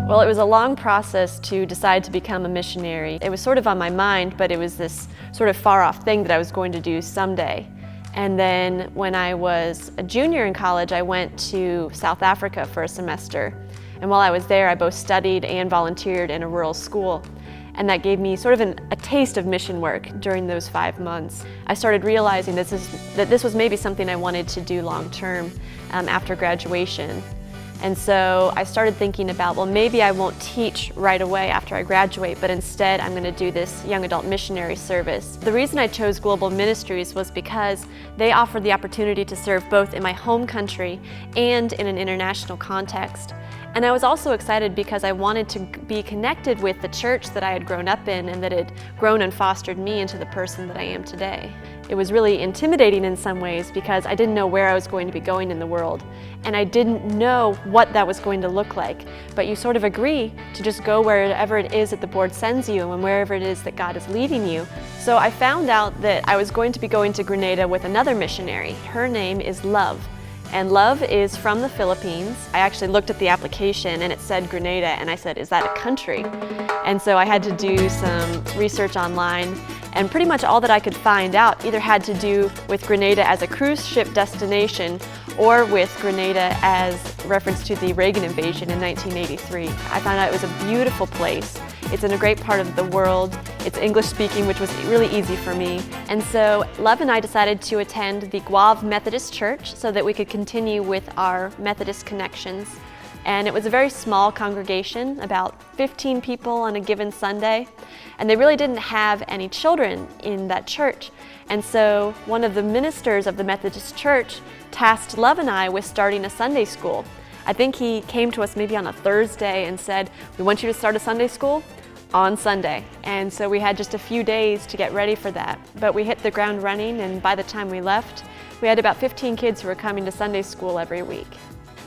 Well, it was a long process to decide to become a missionary. It was sort of on my mind, but it was this sort of far-off thing that I was going to do someday. And then when I was a junior in college, I went to South Africa for a semester. And while I was there, I both studied and volunteered in a rural school. And that gave me sort of a taste of mission work during those 5 months. I started realizing that this was maybe something I wanted to do long term after graduation. And so I started thinking about, well, maybe I won't teach right away after I graduate, but instead I'm going to do this young adult missionary service. The reason I chose Global Ministries was because they offered the opportunity to serve both in my home country and in an international context. And I was also excited because I wanted to be connected with the church that I had grown up in and that had grown and fostered me into the person that I am today. It was really intimidating in some ways because I didn't know where I was going to be going in the world, and I didn't know what that was going to look like. But you sort of agree to just go wherever it is that the board sends you and wherever it is that God is leading you. So I found out that I was going to be going to Grenada with another missionary. Her name is Love. And Love is from the Philippines. I actually looked at the application and it said Grenada, and I said, is that a country? And so I had to do some research online, and pretty much all that I could find out either had to do with Grenada as a cruise ship destination or with Grenada as reference to the Reagan invasion in 1983. I found out it was a beautiful place. It's in a great part of the world. It's English speaking, which was really easy for me. And so Love and I decided to attend the Guave Methodist Church so that we could continue with our Methodist connections. And it was a very small congregation, about 15 people on a given Sunday. And they really didn't have any children in that church. And so one of the ministers of the Methodist Church tasked Love and I with starting a Sunday school. I think he came to us maybe on a Thursday and said, we want you to start a Sunday school on Sunday. And so we had just a few days to get ready for that. But we hit the ground running, and by the time we left, we had about 15 kids who were coming to Sunday school every week.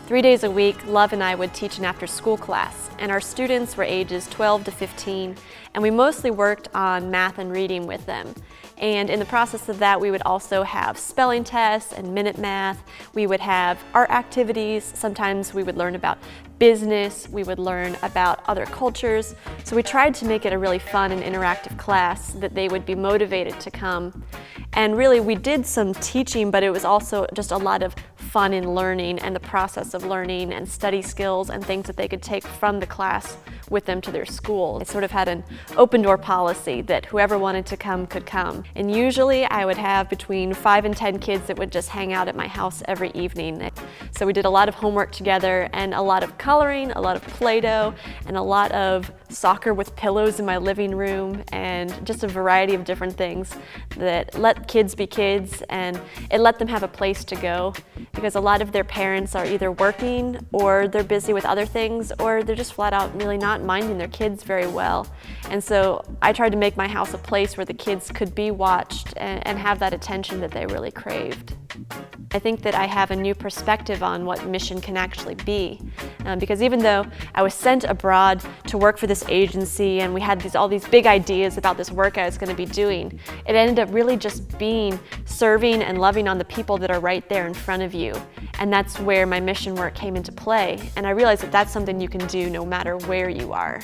3 days a week, Love and I would teach an after-school class, and our students were ages 12 to 15, and we mostly worked on math and reading with them. And in the process of that, we would also have spelling tests and minute math. We would have art activities. Sometimes we would learn about business. We would learn about other cultures. So we tried to make it a really fun and interactive class that they would be motivated to come. And really, we did some teaching, but it was also just a lot of fun in learning and the process of learning and study skills and things that they could take from the class with them to their school. I sort of had an open door policy that whoever wanted to come could come. And usually I would have between 5 and 10 kids that would just hang out at my house every evening. So we did a lot of homework together and a lot of coloring, a lot of Play-Doh, and a lot of soccer with pillows in my living room, and just a variety of different things that let kids be kids, and it let them have a place to go, because a lot of their parents are either working or they're busy with other things, or they're just flat out really not minding their kids very well. And so I tried to make my house a place where the kids could be watched and have that attention that they really craved. I think that I have a new perspective on what mission can actually be, because even though I was sent abroad to work for this agency and we had all these big ideas about this work I was going to be doing, it ended up really just being serving and loving on the people that are right there in front of you. And that's where my mission work came into play. And I realized that that's something you can do no matter where you are.